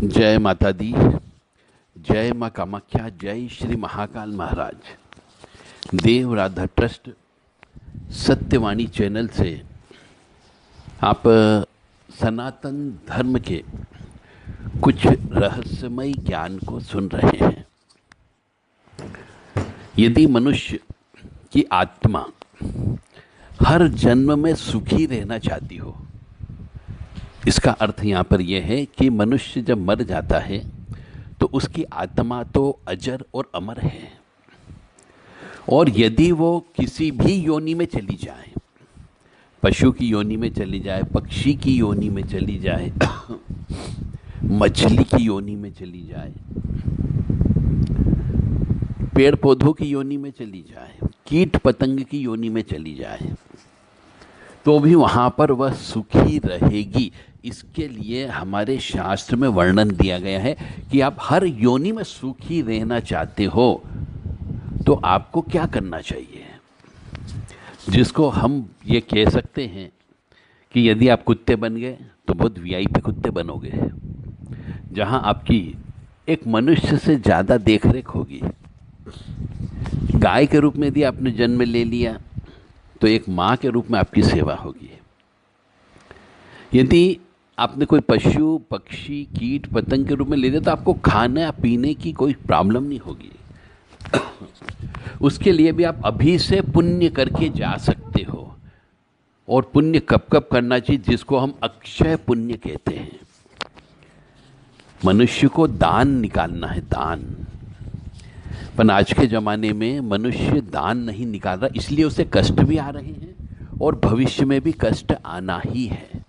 जय माता दी। जय माँ कामाख्या। जय श्री महाकाल महाराज। देव राधा ट्रस्ट सत्यवाणी चैनल से आप सनातन धर्म के कुछ रहस्यमय ज्ञान को सुन रहे हैं। यदि मनुष्य की आत्मा हर जन्म में सुखी रहना चाहती हो, इसका अर्थ यहाँ पर यह है कि मनुष्य जब मर जाता है तो उसकी आत्मा तो अजर और अमर है, और यदि वो किसी भी योनि में चली जाए, पशु की योनि में चली जाए, पक्षी की योनि में चली जाए, मछली की योनि में चली जाए, पेड़ पौधों की योनि में चली जाए, कीट पतंग की योनि में चली जाए, तो भी वहाँ पर वह सुखी रहेगी। इसके लिए हमारे शास्त्र में वर्णन दिया गया है कि आप हर योनि में सुखी रहना चाहते हो तो आपको क्या करना चाहिए, जिसको हम ये कह सकते हैं कि यदि आप कुत्ते बन गए तो बहुत वीआईपी कुत्ते बनोगे, जहाँ आपकी एक मनुष्य से ज़्यादा देखरेख होगी। गाय के रूप में यदि आपने जन्म ले लिया तो एक माँ के रूप में आपकी सेवा होगी। यदि आपने कोई पशु पक्षी कीट पतंग के रूप में ले लिया तो आपको खाने पीने की कोई प्रॉब्लम नहीं होगी। उसके लिए भी आप अभी से पुण्य करके जा सकते हो। और पुण्य कब कब करना चाहिए, जिसको हम अक्षय पुण्य कहते हैं। मनुष्य को दान निकालना है, दान। पर आज के ज़माने में मनुष्य दान नहीं निकाल रहा, इसलिए उसे कष्ट भी आ रहे हैं और भविष्य में भी कष्ट आना ही है।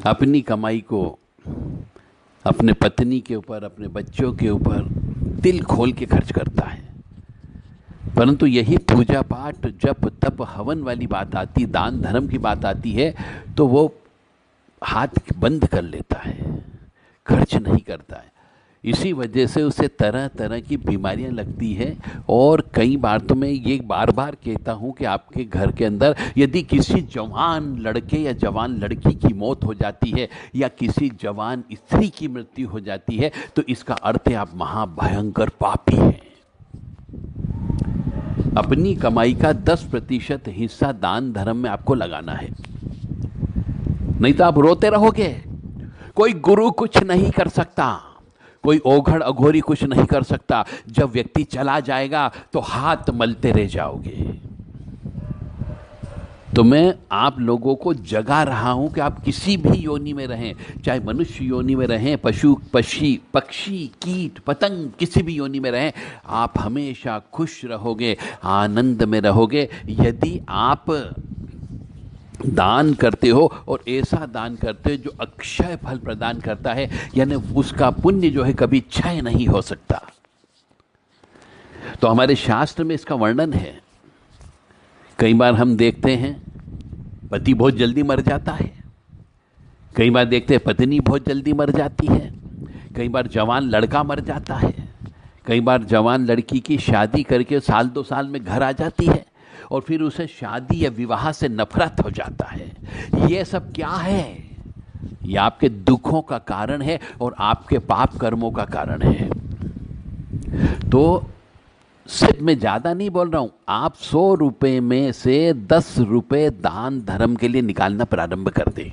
अपनी कमाई को अपने पत्नी के ऊपर, अपने बच्चों के ऊपर दिल खोल के खर्च करता है, परंतु यही पूजा पाठ जप तप हवन वाली बात आती, दान धर्म की बात आती है तो वो हाथ बंद कर लेता है, खर्च नहीं करता है। इसी वजह से उसे तरह तरह की बीमारियां लगती है। और कई बार तो मैं ये बार बार कहता हूं कि आपके घर के अंदर यदि किसी जवान लड़के या जवान लड़की की मौत हो जाती है या किसी जवान स्त्री की मृत्यु हो जाती है तो इसका अर्थ है आप महाभयंकर पापी हैं। अपनी कमाई का 10% हिस्सा दान धर्म में आपको लगाना है, नहीं तो आप रोते रहोगे। कोई गुरु कुछ नहीं कर सकता, कोई ओघड़ अघोरी कुछ नहीं कर सकता। जब व्यक्ति चला जाएगा तो हाथ मलते रह जाओगे। तो मैं आप लोगों को जगा रहा हूं कि आप किसी भी योनि में रहें, चाहे मनुष्य योनि में रहें, पशु पक्षी कीट पतंग किसी भी योनि में रहें, आप हमेशा खुश रहोगे, आनंद में रहोगे यदि आप दान करते हो। और ऐसा दान करते हो जो अक्षय फल प्रदान करता है, यानी उसका पुण्य जो है कभी क्षय नहीं हो सकता। तो हमारे शास्त्र में इसका वर्णन है। कई बार हम देखते हैं पति बहुत जल्दी मर जाता है, कई बार देखते हैं पत्नी बहुत जल्दी मर जाती है, कई बार जवान लड़का मर जाता है, कई बार जवान लड़की की शादी करके साल 2 साल में घर आ जाती है और फिर उसे शादी या विवाह से नफरत हो जाता है। ये सब क्या है? ये आपके दुखों का कारण है और आपके पाप कर्मों का कारण है। तो सिर्फ मैं ज़्यादा नहीं बोल रहा हूँ, आप 100 रुपये में से 10 रुपये दान धर्म के लिए निकालना प्रारंभ कर दें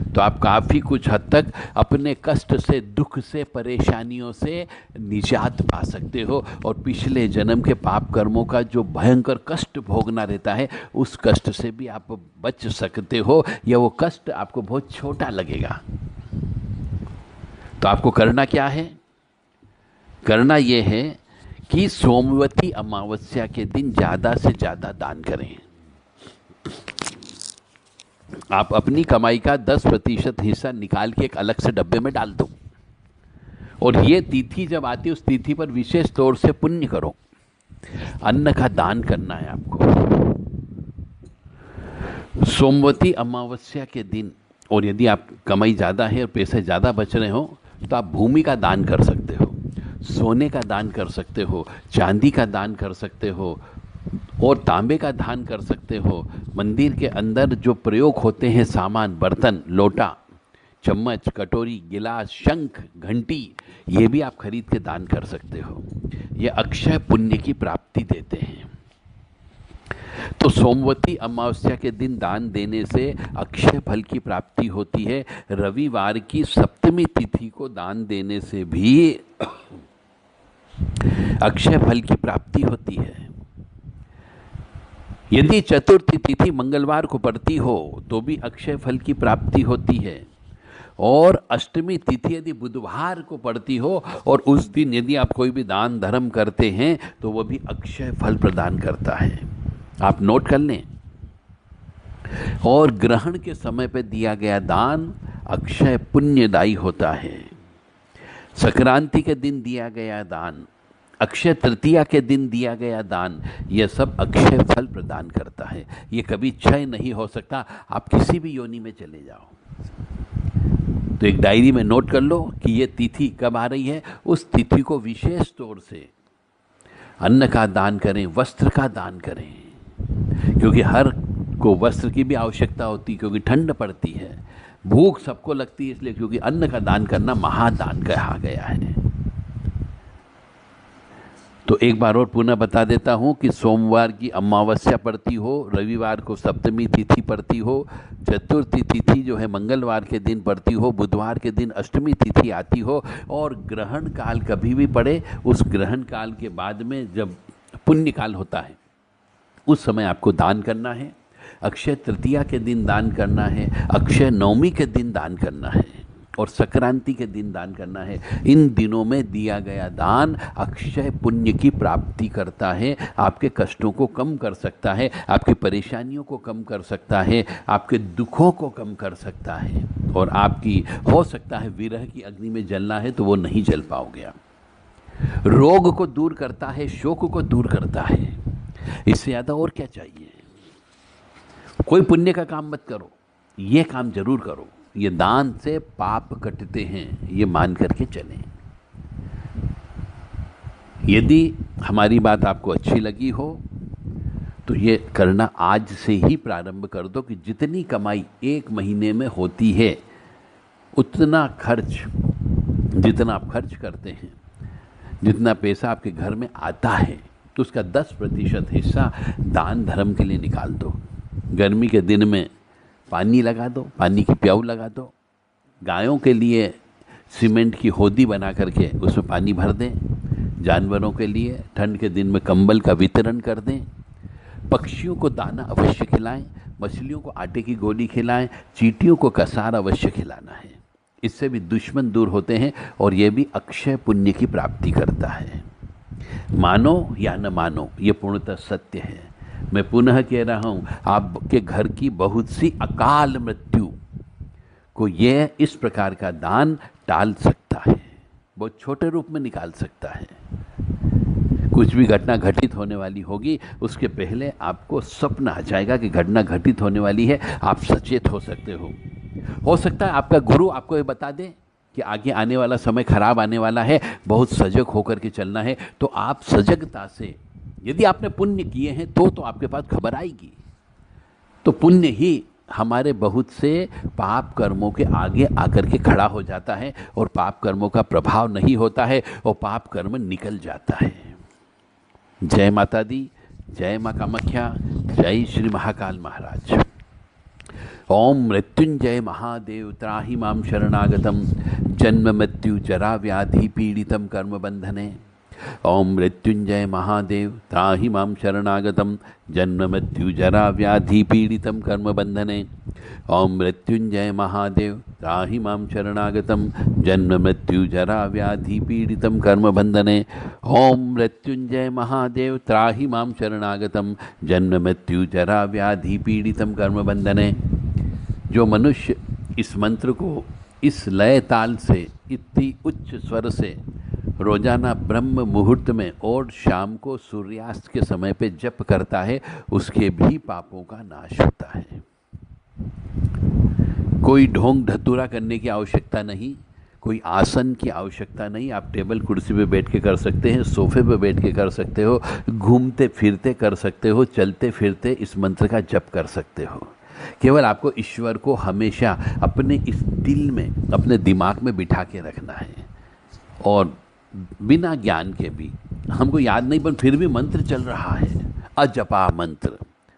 तो आप काफ़ी कुछ हद तक अपने कष्ट से, दुख से, परेशानियों से निजात पा सकते हो। और पिछले जन्म के पाप कर्मों का जो भयंकर कष्ट भोगना रहता है उस कष्ट से भी आप बच सकते हो, या वो कष्ट आपको बहुत छोटा लगेगा। तो आपको करना क्या है? करना ये है कि सोमवती अमावस्या के दिन ज़्यादा से ज़्यादा दान करें। आप अपनी कमाई का 10% हिस्सा निकाल के एक अलग से डब्बे में डाल दो, और ये तिथि जब आती है उस तिथि पर विशेष तौर से पुण्य करो। अन्न का दान करना है आपको सोमवती अमावस्या के दिन। और यदि आप कमाई ज़्यादा है और पैसे ज़्यादा बच रहे हो तो आप भूमि का दान कर सकते हो, सोने का दान कर सकते हो, चांदी का दान कर सकते हो, और तांबे का दान कर सकते हो। मंदिर के अंदर जो प्रयोग होते हैं सामान, बर्तन, लोटा, चम्मच, कटोरी, गिलास, शंख, घंटी, ये भी आप खरीद के दान कर सकते हो। ये अक्षय पुण्य की प्राप्ति देते हैं। तो सोमवती अमावस्या के दिन दान देने से अक्षय फल की प्राप्ति होती है। रविवार की सप्तमी तिथि को दान देने से भी अक्षय फल की प्राप्ति होती है। यदि चतुर्थी तिथि मंगलवार को पड़ती हो तो भी अक्षय फल की प्राप्ति होती है, और अष्टमी तिथि यदि बुधवार को पड़ती हो और उस दिन यदि आप कोई भी दान धर्म करते हैं तो वह भी अक्षय फल प्रदान करता है। आप नोट कर लें। और ग्रहण के समय पर दिया गया दान अक्षय पुण्यदायी होता है। संक्रांति के दिन दिया गया दान, अक्षय तृतीया के दिन दिया गया दान, यह सब अक्षय फल प्रदान करता है। ये कभी क्षय नहीं हो सकता। आप किसी भी योनि में चले जाओ तो एक डायरी में नोट कर लो कि ये तिथि कब आ रही है, उस तिथि को विशेष तौर से अन्न का दान करें, वस्त्र का दान करें, क्योंकि हर को वस्त्र की भी आवश्यकता होती है, क्योंकि ठंड पड़ती है, भूख सबको लगती है, इसलिए क्योंकि अन्न का दान करना महादान कहा गया है। तो एक बार और पुनः बता देता हूँ कि सोमवार की अमावस्या पड़ती हो, रविवार को सप्तमी तिथि पड़ती हो, चतुर्थी तिथि जो है मंगलवार के दिन पड़ती हो, बुधवार के दिन अष्टमी तिथि आती हो, और ग्रहण काल कभी भी पड़े, उस ग्रहण काल के बाद में जब पुण्य काल होता है उस समय आपको दान करना है। अक्षय तृतीया के दिन दान करना है, अक्षय नवमी के दिन दान करना है, और संक्रांति के दिन दान करना है। इन दिनों में दिया गया दान अक्षय पुण्य की प्राप्ति करता है, आपके कष्टों को कम कर सकता है, आपकी परेशानियों को कम कर सकता है, आपके दुखों को कम कर सकता है, और आपकी हो सकता है विरह की अग्नि में जलना है तो वो नहीं जल पाओगे आप। रोग को दूर करता है, शोक को दूर करता है, इससे ज़्यादा और क्या चाहिए। कोई पुण्य का काम मत करो, ये काम जरूर करो। ये दान से पाप कटते हैं, ये मान करके चलें। यदि हमारी बात आपको अच्छी लगी हो तो ये करना आज से ही प्रारंभ कर दो कि जितनी कमाई एक महीने में होती है उतना खर्च, जितना आप खर्च करते हैं, जितना पैसा आपके घर में आता है, तो उसका 10% हिस्सा दान धर्म के लिए निकाल दो। गर्मी के दिन में पानी लगा दो, पानी की प्याऊ लगा दो, गायों के लिए सीमेंट की होदी बना करके उसमें पानी भर दें, जानवरों के लिए ठंड के दिन में कंबल का वितरण कर दें, पक्षियों को दाना अवश्य खिलाएं, मछलियों को आटे की गोली खिलाएं, चींटियों को कसार अवश्य खिलाना है। इससे भी दुश्मन दूर होते हैं और ये भी अक्षय पुण्य की प्राप्ति करता है। मानो या न मानो, ये पूर्णतः सत्य है। मैं पुनः कह रहा हूँ, आपके घर की बहुत सी अकाल मृत्यु को यह इस प्रकार का दान टाल सकता है, बहुत छोटे रूप में निकाल सकता है। कुछ भी घटना घटित होने वाली होगी उसके पहले आपको स्वप्न आ जाएगा कि घटना घटित होने वाली है, आप सचेत हो सकते हो। हो सकता है आपका गुरु आपको ये बता दे कि आगे आने वाला समय खराब आने वाला है, बहुत सजग होकर के चलना है। तो आप सजगता से, यदि आपने पुण्य किए हैं तो आपके पास खबर आएगी। तो पुण्य ही हमारे बहुत से पाप कर्मों के आगे आकर के खड़ा हो जाता है, और पाप कर्मों का प्रभाव नहीं होता है और पाप कर्म निकल जाता है। जय माता दी, जय माँ कामाख्या, जय श्री महाकाल महाराज। ओम मृत्युंजय महादेव त्राहि मां शरणागतम जन्म मृत्यु जरा व्याधि पीड़ितम कर्म बंधने। ओम मृत्युंजय महादेव त्राहि मां शरणागतम जन्म मृत्यु जरा व्याधि पीड़ितम कर्म बंधने। ओम मृत्युंजय महादेव त्राहि मां शरणागतम जन्म मृत्यु जरा व्याधि पीड़ितम कर्म बंधने। ओम मृत्युंजय महादेव त्राहि मां शरणागतम जन्म मृत्यु जरा व्याधि पीड़ितम कर्म बंधने। जो मनुष्य इस मंत्र को इस लय ताल से, इतनी उच्च स्वर से रोजाना ब्रह्म मुहूर्त में और शाम को सूर्यास्त के समय पे जप करता है, उसके भी पापों का नाश होता है। कोई ढोंग ढतूरा करने की आवश्यकता नहीं, कोई आसन की आवश्यकता नहीं। आप टेबल कुर्सी पे बैठ के कर सकते हैं, सोफे पे बैठ के कर सकते हो, घूमते फिरते कर सकते हो, चलते फिरते इस मंत्र का जप कर सकते हो। केवल आपको ईश्वर को हमेशा अपने इस दिल में, अपने दिमाग में बिठा के रखना है। और बिना ज्ञान के भी, हमको याद नहीं पर फिर भी मंत्र चल रहा है, अजपा मंत्र,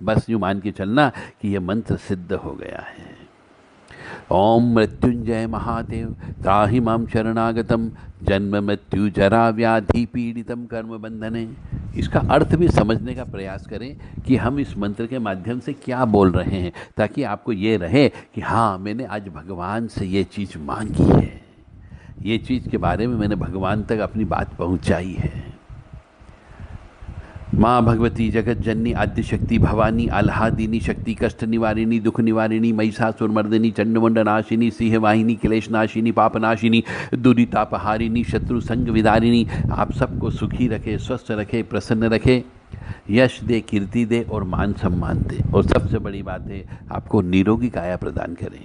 बस यूँ मान के चलना कि यह मंत्र सिद्ध हो गया है। ओम मृत्युंजय महादेव त्राहि मां शरणागतम जन्म मृत्यु जरा व्याधि पीड़ितम कर्म बंधने। इसका अर्थ भी समझने का प्रयास करें कि हम इस मंत्र के माध्यम से क्या बोल रहे हैं, ताकि आपको ये रहे कि हाँ, मैंने आज भगवान से ये चीज़ मांगी है, ये चीज़ के बारे में मैंने भगवान तक अपनी बात पहुंचाई है। माँ भगवती जगत जननी आद्यशक्ति भवानी आह्लादिनी शक्ति कष्ट निवारिणी दुख निवारिणी महिषासुर मर्दिनी चंडमुंड नाशिनी सिंह वाहिनी क्लेश नाशिनी पाप नाशिनी दुरितापहारिणी शत्रु संग विदारिणी, आप सबको सुखी रखे, स्वस्थ रखे, प्रसन्न रखे, यश दे, कीर्ति दे और मान सम्मान दे, और सबसे बड़ी बात है आपको निरोगी काया प्रदान करें।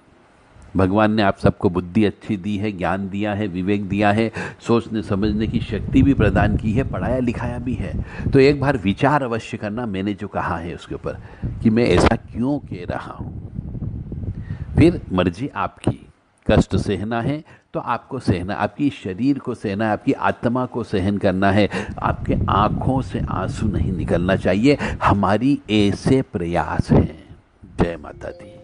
भगवान ने आप सबको बुद्धि अच्छी दी है, ज्ञान दिया है, विवेक दिया है, सोचने समझने की शक्ति भी प्रदान की है, पढ़ाया लिखाया भी है। तो एक बार विचार अवश्य करना, मैंने जो कहा है उसके ऊपर, कि मैं ऐसा क्यों कह रहा हूँ। फिर मर्जी आपकी, कष्ट सहना है तो आपको सहना, आपकी शरीर को सहना है, आपकी आत्मा को सहन करना है, आपके आँखों से आंसू नहीं निकलना चाहिए। हमारी ऐसे प्रयास हैं। जय माता दी।